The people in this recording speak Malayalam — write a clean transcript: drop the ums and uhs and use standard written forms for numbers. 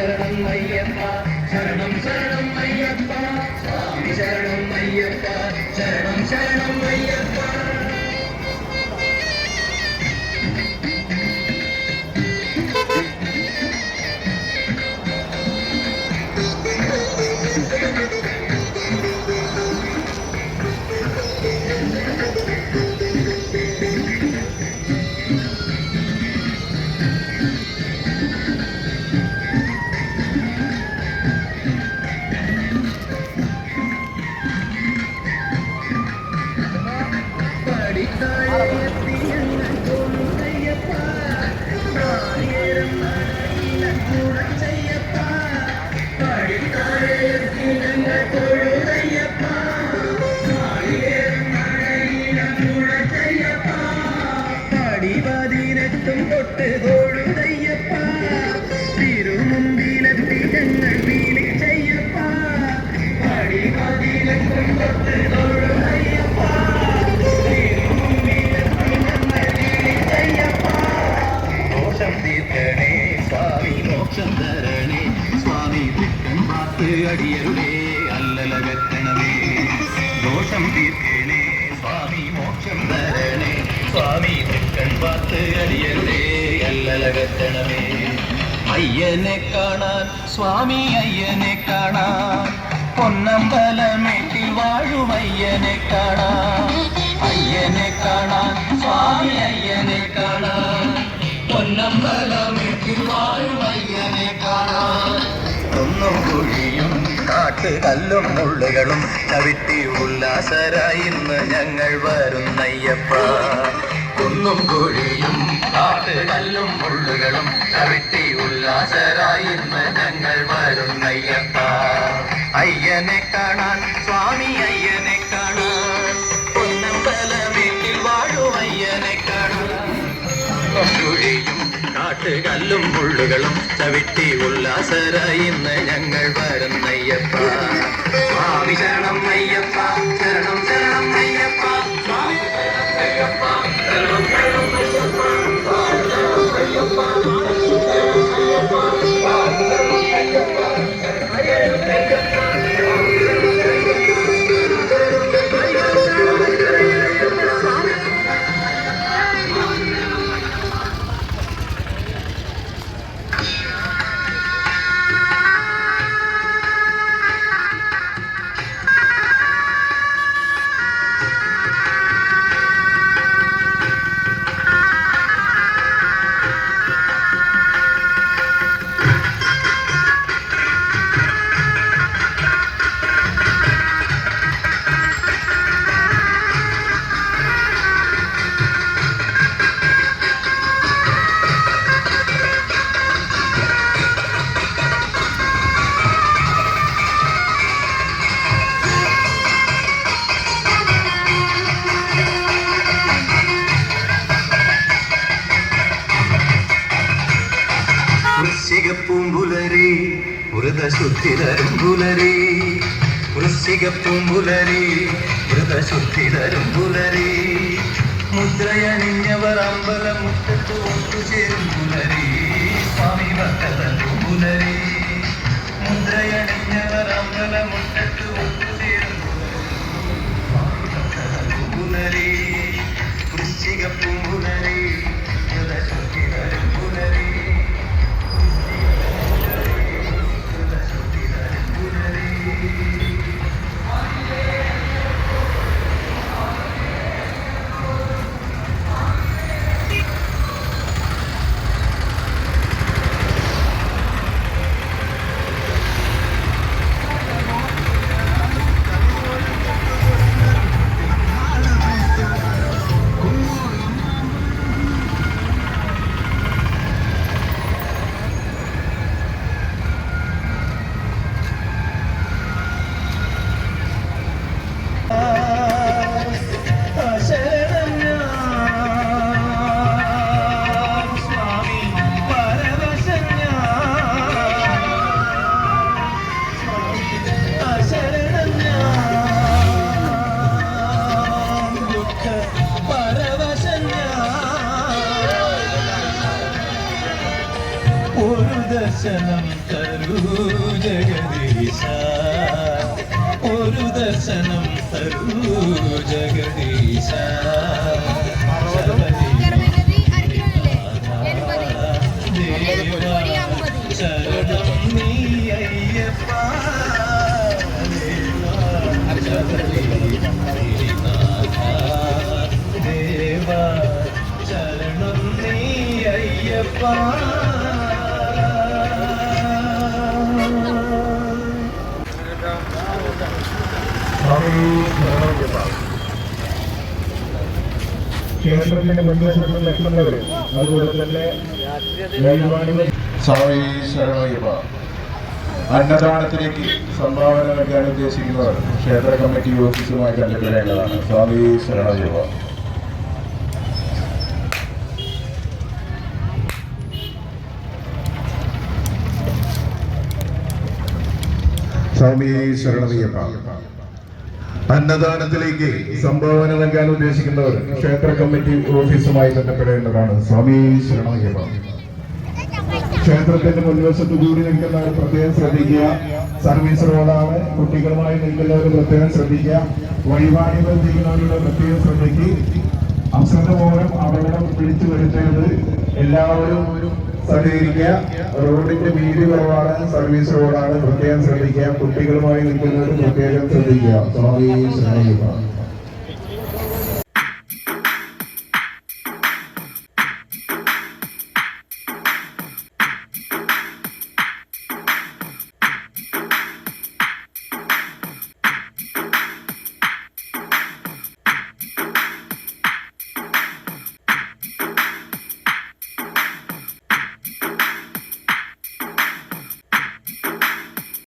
ശരണം അയ്യപ്പ ശരണം ശരണം അയ്യപ്പ സ്വാമി ശരണം അയ്യപ്പ ശരണം ശരണം അയ്യപ്പ അടിയരുടെ അല്ലലകത്തണമേ ദോഷം തീർക്കണേ സ്വാമി മോക്ഷം തരണേ സ്വാമി തൃക്കൺ പാത്ത് അടിയരുടെ അല്ലലകത്തണമേ അയ്യനെ കാണാൻ സ്വാമി അയ്യനെ കാണാൻ പൊന്നമ്പലമേട്ടിൽ വാഴും അയ്യനെ കാണാൻ അയ്യനെ കാണാൻ സ്വാമി അയ്യനെ കാണാൻ പൊന്നമ്പലമേട്ടിൽ വാഴും അയ്യനെ കാണാൻ ഒന്നും കുഴിയും കാട്ടുകല്ലും മുള്ളുകളും ചവിട്ടി ഉല്ലാസരായി ഇന്ന് ഞങ്ങൾ വരുന്നയ്യപ്പ ഒന്നും കുഴിയും കാട്ടുകല്ലും മുള്ളുകളും ചവിട്ടി ഉല്ലാസരായി ഇന്ന് ഞങ്ങൾ വരുന്നയ്യപ്പ അയ്യനെ കാണാൻ സ്വാമി അയ്യനെ കാണാൻ പൊന്നമ്പലമേട്ടിൽ വാഴും അയ്യനെ കാണാൻ കുഴിയും കാട്ടുകല്ലും മുള്ളുകളും ചവിട്ടി ഉല്ലാസരായി ഇന്ന് ഞങ്ങൾ വരുന്നയ്യപ്പ സ്വാമി ശരണം അയ്യപ്പ ശരണം ശരണം അയ്യപ്പ സ്വാമി ശരണം അയ്യപ്പ ശരണം ശരണം അയ്യപ്പ സ്വാമി ശരണം അയ്യപ്പ സ്വാമി ശരണം അയ്യപ്പ സ്വാമി ശരണം അയ്യപ്പ വൃശ്ചികപ്പൂമ്പുലരി വ്രതശുദ്ധിതരും പുലരി വൃശ്ചികപ്പൂമ്പുലരി വ്രതശുദ്ധിതരും പുലരി മുദ്രയണിഞ്ഞവർ അമ്പലമുറ്റത്ത് ഒത്തുചേരും പുലരി സ്വാമി ഭക്തരും പുലരി മുദ്രയണിഞ്ഞവർ അമ്പലമുറ്റത്ത് ഒത്തുചേരും സ്വാമി ഭക്തരും പുലരി വൃശ്ചികപ്പൂമ്പുലരി വ്രതശുദ്ധിതരും പുലരി ദർശനം തരൂ ജഗദീശ ഒരു ദർശനം തരൂ ജഗദീശ ശരണം നീ അയ്യപ്പ ദേവ ശരണം നീ അയ്യപ്പ ക്ഷേത്രത്തിന്റെ മുൻവശത്ത് നിൽക്കുന്നവർ അതുപോലെ തന്നെ സ്വാമി ശരണയ്യപ്പ അന്നദാനത്തിലേക്ക് സംഭാവന നൽകാൻ ഉദ്ദേശിക്കുന്നവർ ക്ഷേത്ര കമ്മിറ്റി ഓഫീസുമായി ബന്ധപ്പെടേണ്ടതാണ്. സ്വാമി ശരണയ്യപ്പ. സ്വാമി ശരണയ്യപ്പ അന്നദാനത്തിലേക്ക് സംഭാവന നൽകാൻ ഉദ്ദേശിക്കുന്നവർ ക്ഷേത്ര കമ്മിറ്റി ഓഫീസുമായി ബന്ധപ്പെടേണ്ടതാണ്. സ്വാമി ശരണയ്യപ്പ. ക്ഷേത്രത്തിന്റെ മുൻവശത്ത് കൂടി നിൽക്കുന്നവർ പ്രത്യേകം ശ്രദ്ധിക്കുക. സർവീസ് റോഡാണ്. കുട്ടികളുമായി നിൽക്കുന്നവർ പ്രത്യേകം ശ്രദ്ധിക്കുക. വഴിപാടുകൾ ചെയ്യുന്നവരുടെ പ്രത്യേകം ശ്രദ്ധിക്കുക. അശ്രദ്ധ മൂലം അപകടം പിടിച്ചു വരുത്തരുത്. എല്ലാവരും സഹകരിക്കുക. റോഡിന്റെ വീതി കുറവാണ്. സർവീസ് റോഡാണ്. പ്രത്യേകം ശ്രദ്ധിക്കുക. കുട്ടികളുമായി നിൽക്കുന്നവർ പ്രത്യേകം ശ്രദ്ധിക്കുക. സ്വാമി ശരണയ്യപ്പ.